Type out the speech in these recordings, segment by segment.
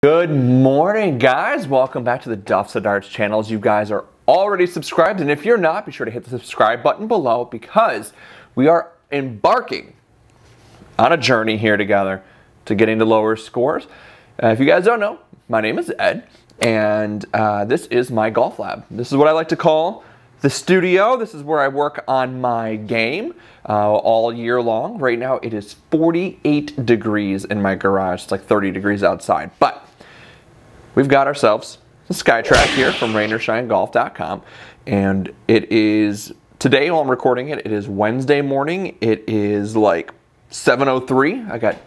Good morning, guys. Welcome back to the Duffs of Darts channel. You guys are already subscribed, and if you're not, be sure to hit the subscribe button below because we are embarking on a journey here together to getting to lower scores. If you guys don't know, my name is Ed, and this is my golf lab. This is what I like to call the studio. This is where I work on my game all year long. Right now it is 48 degrees in my garage. It's like 30 degrees outside, but we've got ourselves a SkyTrak here from RainorShineGolf.com, and it is, today while I'm recording it, it is Wednesday morning. It is like 7:03. I got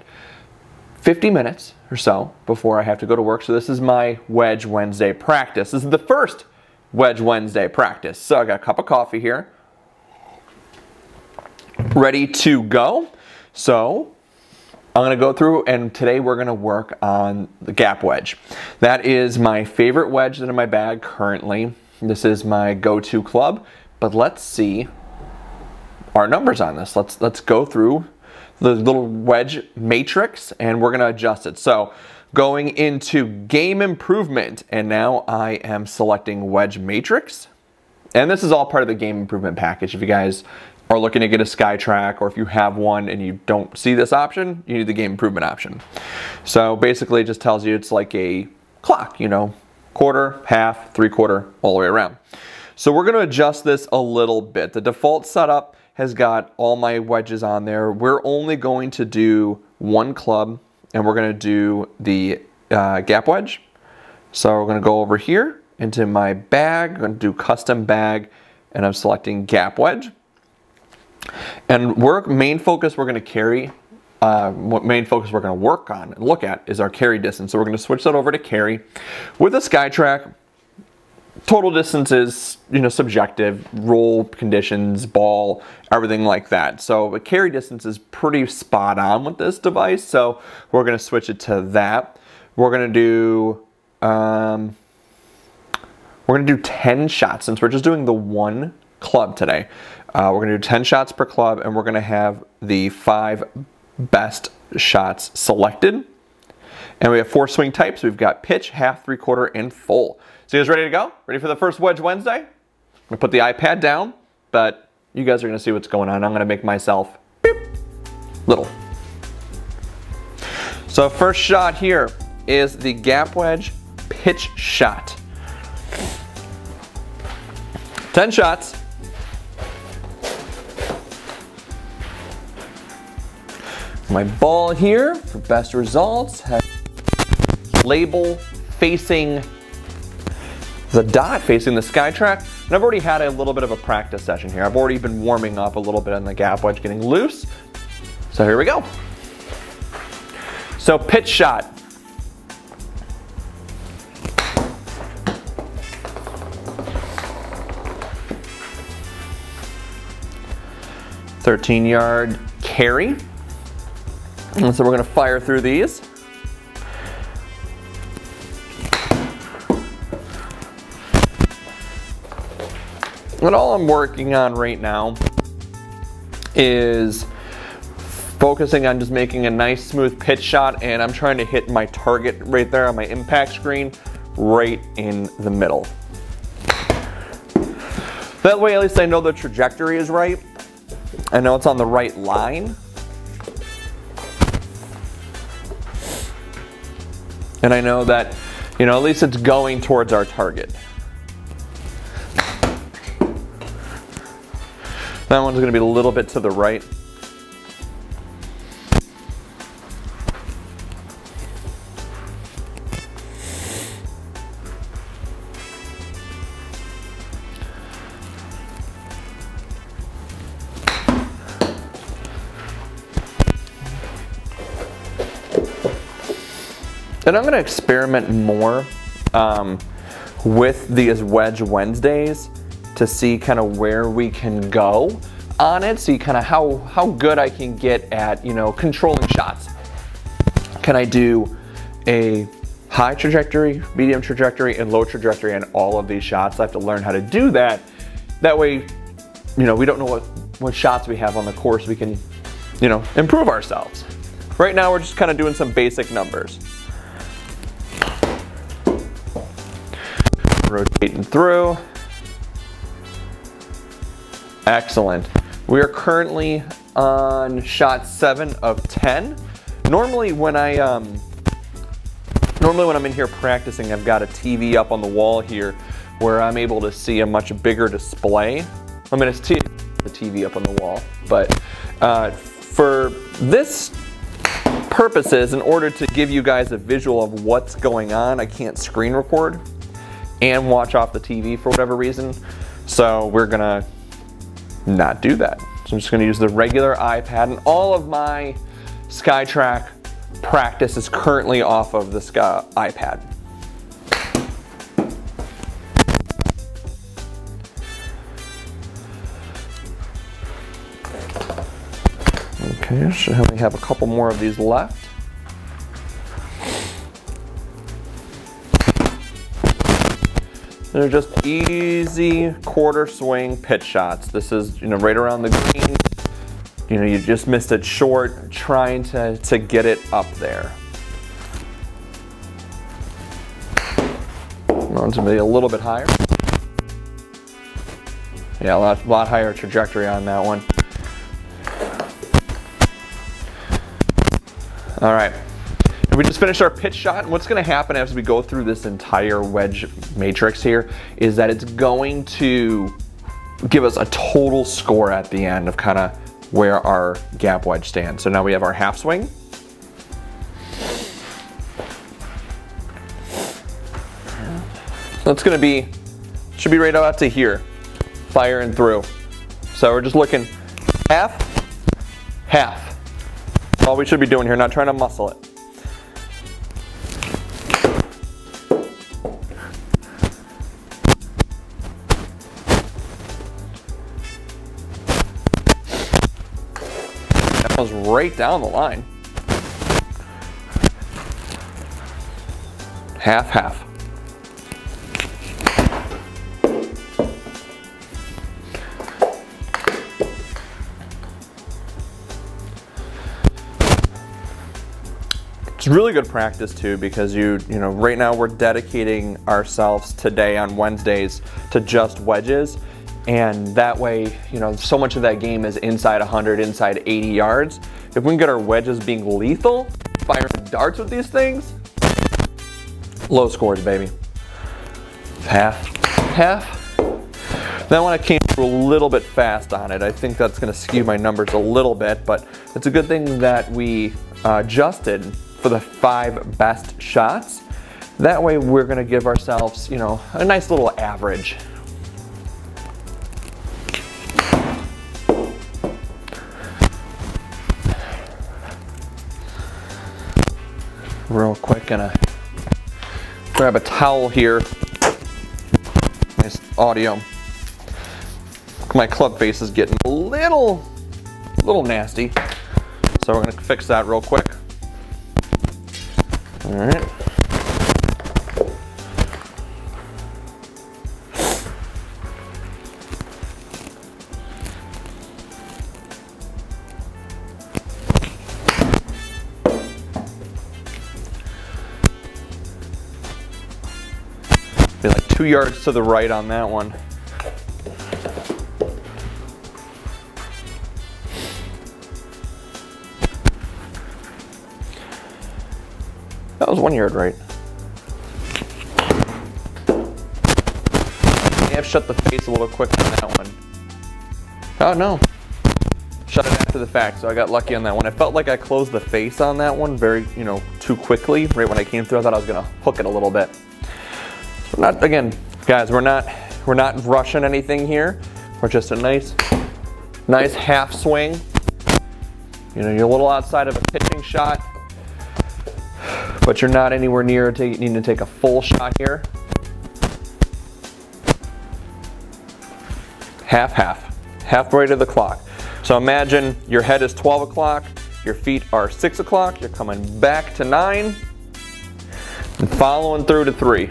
50 minutes or so before I have to go to work, so this is my Wedge Wednesday practice. This is the first Wedge Wednesday practice. So I got a cup of coffee here, ready to go. So I'm going to go through, and today we're going to work on the gap wedge. That is my favorite wedge that's in my bag currently. This is my go-to club, but let's see our numbers on this. Let's go through the little Wedge Matrix, and we're going to adjust it. So going into game improvement, and now I am selecting Wedge Matrix. And this is all part of the game improvement package. If you guys are looking to get a SkyTrak, or if you have one and you don't see this option, you need the game improvement option. So basically it just tells you it's like a clock, you know, quarter, half, three-quarter, all the way around. So we're gonna adjust this a little bit. The default setup has got all my wedges on there. We're only going to do one club, and we're gonna do the gap wedge. So we're gonna go over here into my bag, I'm gonna do custom bag, and I'm selecting gap wedge. And main focus we're gonna carry, what main focus we're gonna work on and look at is our carry distance. So we're gonna switch that over to carry. With a SkyTrak, total distance is, you know, subjective, roll conditions, ball, everything like that. So the carry distance is pretty spot on with this device. So we're gonna switch it to that. We're gonna do 10 shots since we're just doing the one club today. We're gonna do 10 shots per club, and we're gonna have the 5 best shots selected. And we have 4 swing types. We've got pitch, half, three-quarter, and full. So you guys ready to go? Ready for the first Wedge Wednesday? I'm gonna put the iPad down, but you guys are gonna see what's going on. I'm gonna make myself beep, little. So first shot here is the gap wedge pitch shot. 10 shots. My ball here for best results has label facing the dot, facing the SkyTrak. And I've already had a little bit of a practice session here. I've already been warming up a little bit on the gap wedge, getting loose. So here we go. So pitch shot. "13-yard carry." And so we're gonna fire through these. And all I'm working on right now is focusing on just making a nice smooth pitch shot, and I'm trying to hit my target right there on my impact screen, right in the middle. That way at least I know the trajectory is right. I know it's on the right line. And I know that, you know, at least it's going towards our target. That one's gonna be a little bit to the right. And I'm going to experiment more with these Wedge Wednesdays to see kind of where we can go on it, see kind of how good I can get at, you know, controlling shots. Can I do a high trajectory, medium trajectory, and low trajectory on all of these shots? I have to learn how to do that. That way, you know, we don't know what shots we have on the course. We can, you know, improve ourselves. Right now we're just kind of doing some basic numbers. Rotating through. Excellent. We are currently on shot 7 of 10. Normally when I'm in here practicing, I've got a TV up on the wall here where I'm able to see a much bigger display. I mean, it's the TV up on the wall, but for this purposes, in order to give you guys a visual of what's going on, I can't screen record and watch off the TV for whatever reason. So we're gonna not do that. So I'm just gonna use the regular iPad, and all of my SkyTrak practice is currently off of the iPad. Okay, should only have a couple more of these left. They're just easy quarter swing pitch shots. This is, right around the green. You just missed it short, trying to get it up there. Want to be a little bit higher. Yeah, a lot higher trajectory on that one. All right, and we just finished our pitch shot, and what's gonna happen as we go through this entire wedge matrix here is that it's going to give us a total score at the end of kind of where our gap wedge stands. So now we have our half swing. So it's gonna be, should be right out to here, firing through. So we're just looking half, half. All we should be doing here, not trying to muscle it. That was right down the line. Half, half. It's really good practice too, because right now we're dedicating ourselves today on Wednesdays to just wedges, and that way, so much of that game is inside 100, inside 80 yards. If we can get our wedges being lethal, firing darts with these things, low scores, baby. Half, half. That one I came through a little bit fast on it. I think that's gonna skew my numbers a little bit, but it's a good thing that we adjusted for the 5 best shots. That way we're gonna give ourselves, a nice little average. Real quick, gonna grab a towel here. Nice audio. My club face is getting a little nasty. So we're gonna fix that real quick. All right. Be like 2 yards to the right on that one. That was 1 yard right. May have shut the face a little quick on that one. Oh no. Shut it after the fact, so I got lucky on that one. I felt like I closed the face on that one very, too quickly. Right when I came through, I thought I was gonna hook it a little bit. So not, again, guys, we're not rushing anything here. We're just a nice half swing. You're a little outside of a pitching shot, but you're not anywhere near needing to take a full shot here. Half, half. Halfway to the clock. So imagine your head is 12 o'clock, your feet are 6 o'clock, you're coming back to 9, and following through to 3.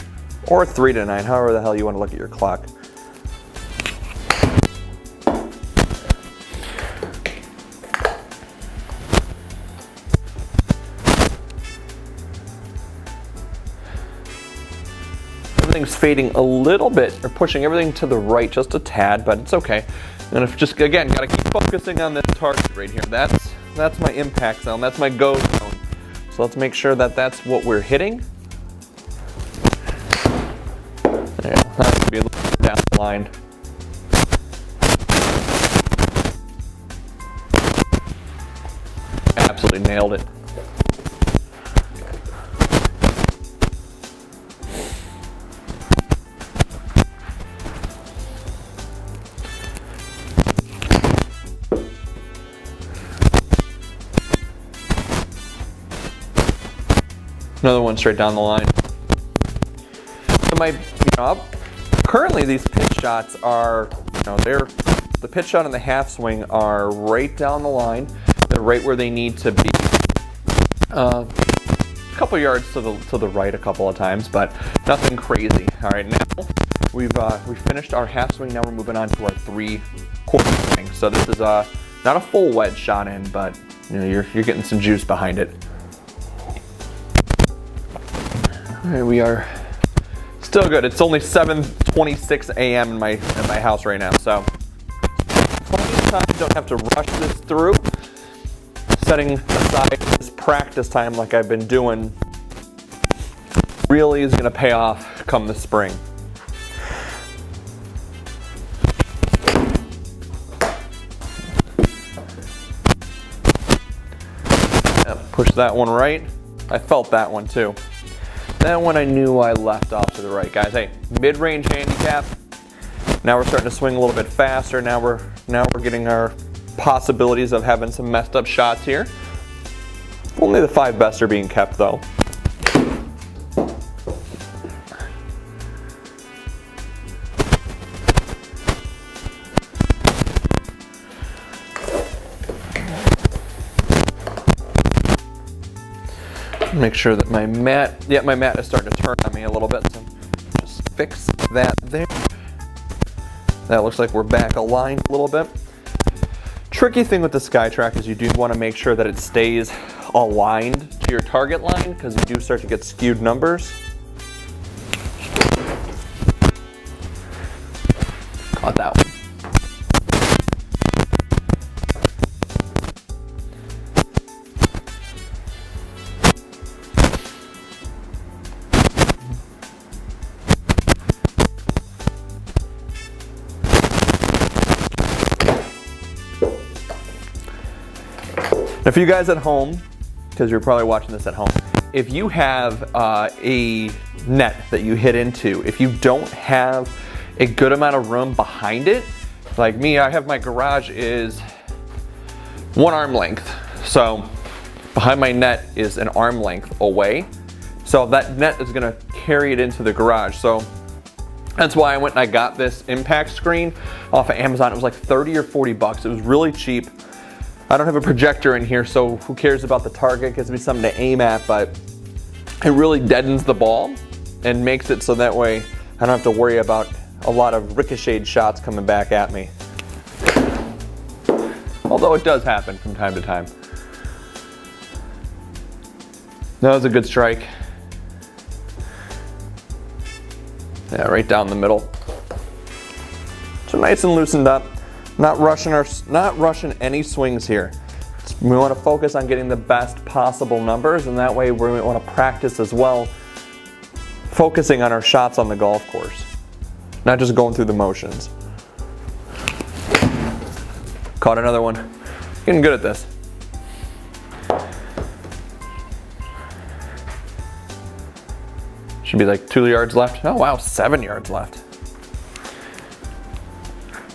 Or 3 to 9, however the hell you want to look at your clock. everything's fading a little bit, or pushing everything to the right just a tad, but it's okay. And if just, again, gotta keep focusing on this target right here. That's my impact zone, that's my go zone. So let's make sure that that's what we're hitting. There, that should be a little bit down the line. Absolutely nailed it. Another one straight down the line. So currently these pitch shots are, the pitch shot and the half swing are right down the line. They're right where they need to be. A couple yards to the right a couple of times, but nothing crazy. All right, now we've finished our half swing. Now we're moving on to our 3/4 swing. So this is not a full wedge shot in, but you're getting some juice behind it. All right, we are still good. It's only 7:26 a.m. in my house right now, so plenty of time. Don't have to rush this through. Setting aside this practice time like I've been doing really is going to pay off come the spring. Push that one right. I felt that one too. That one I knew I left off to the right, guys. Hey, mid-range handicap. Now we're starting to swing a little bit faster. Now we're getting our possibilities of having some messed up shots here. Only the 5 best are being kept though. Make sure that my mat is starting to turn on me a little bit, so just fix that there. That looks like we're back aligned a little bit. Tricky thing with the SkyTrak is you do want to make sure that it stays aligned to your target line, because you do start to get skewed numbers. Caught that one. If you guys at home, because you're probably watching this at home, if you have a net that you hit into, if you don't have a good amount of room behind it, like me, I have my garage is 1 arm length. So behind my net is an arm length away. So that net is gonna carry it into the garage. So that's why I went and I got this impact screen off of Amazon. It was like 30 or 40 bucks. It was really cheap. I don't have a projector in here, so who cares about the target? It gives me something to aim at, but it really deadens the ball and makes it so that way I don't have to worry about a lot of ricocheted shots coming back at me. Although it does happen from time to time. That was a good strike. Yeah, right down the middle. So nice and loosened up. Not rushing any swings here. We want to focus on getting the best possible numbers, and that way we want to practice as well, focusing on our shots on the golf course, not just going through the motions. Caught another one. Getting good at this. Should be like 2 yards left. Oh wow, 7 yards left.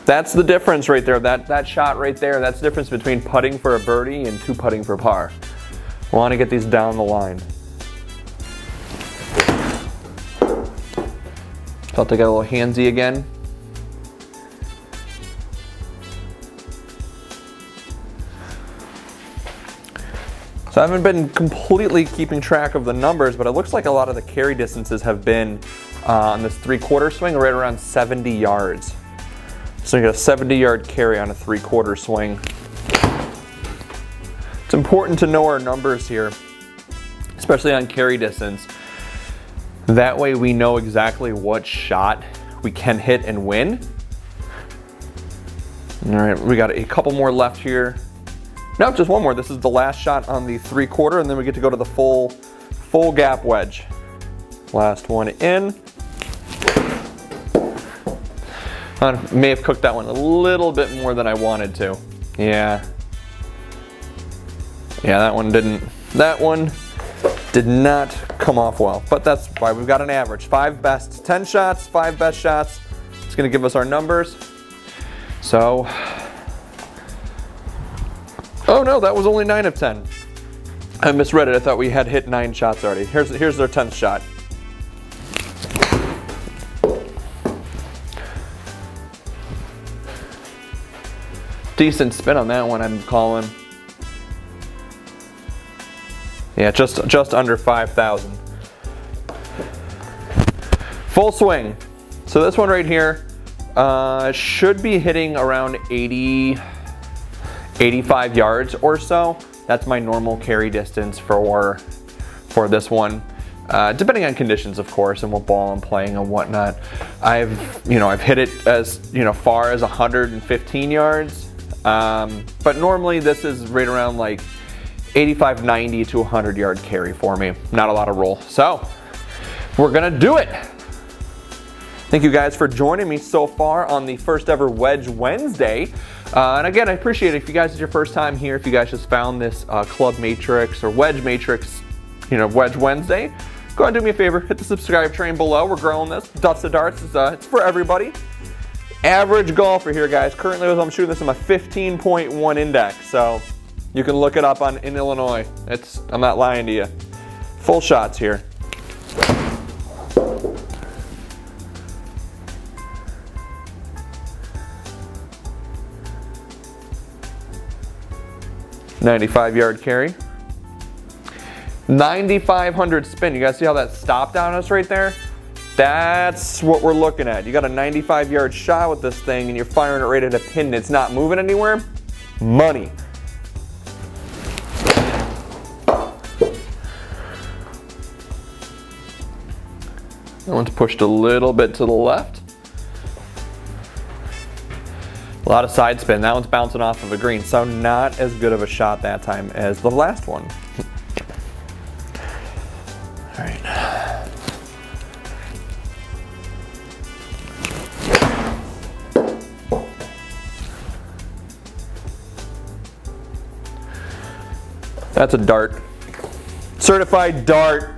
That's the difference right there. That shot right there, that's the difference between putting for a birdie and 2 putting for par. We want to get these down the line. Felt I got a little handsy again. So I haven't been completely keeping track of the numbers, but it looks like a lot of the carry distances have been on this 3/4 swing right around 70 yards. So you got a 70-yard carry on a 3/4 swing. It's important to know our numbers here, especially on carry distance. That way we know exactly what shot we can hit and win. All right, we got a couple more left here. No, just one more. This is the last shot on the 3/4, and then we get to go to the full gap wedge. Last one in. I may have cooked that one a little bit more than I wanted to. Yeah, that one did not come off well, but that's why we've got an average. 5 best 10 shots, 5 best shots. It's gonna give us our numbers. So, oh no, that was only 9 of 10. I misread it, I thought we had hit 9 shots already. Here's their 10th shot. Decent spin on that one, I'm calling. Yeah, just under 5,000. Full swing. So this one right here should be hitting around 80, 85 yards or so. That's my normal carry distance for this one. Depending on conditions, of course, and what ball I'm playing and whatnot. I've hit it as far as 115 yards. But normally this is right around like 85, 90 to 100 yard carry for me. Not a lot of roll. So we're gonna do it. Thank you guys for joining me so far on the first ever Wedge Wednesday. And again, I appreciate it if you guys, it's your first time here, if you guys just found this Club Matrix or Wedge Matrix, Wedge Wednesday, go ahead and do me a favor, hit the subscribe train below. We're growing this. Duffs to darts, it's for everybody. Average golfer here, guys. Currently, as I'm shooting this, I'm a 15.1 index, so you can look it up in Illinois. I'm not lying to you. Full shots here. .95 yard carry. 9,500 spin. You guys see how that stopped on us right there? That's what we're looking at. You got a 95 yard shot with this thing and you're firing it right at a pin and it's not moving anywhere. Money. That one's pushed a little bit to the left. A lot of side spin. That one's bouncing off of a green, so not as good of a shot that time as the last one. All right. That's a dart. Certified dart.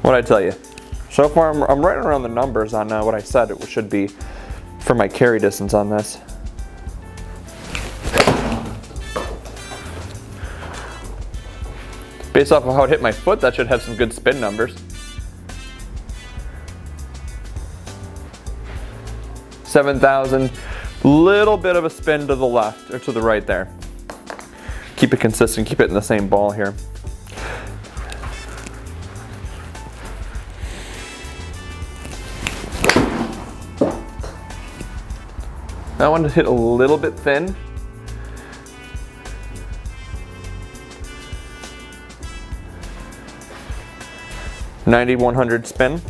What'd I tell you? So far, I'm right around the numbers on what I said it should be for my carry distance on this. Based off of how it hit my foot, that should have some good spin numbers. 7,000, little bit of a spin to the left or to the right there. Keep it consistent, keep it in the same ball here. That one hit a little bit thin. .9100 spin.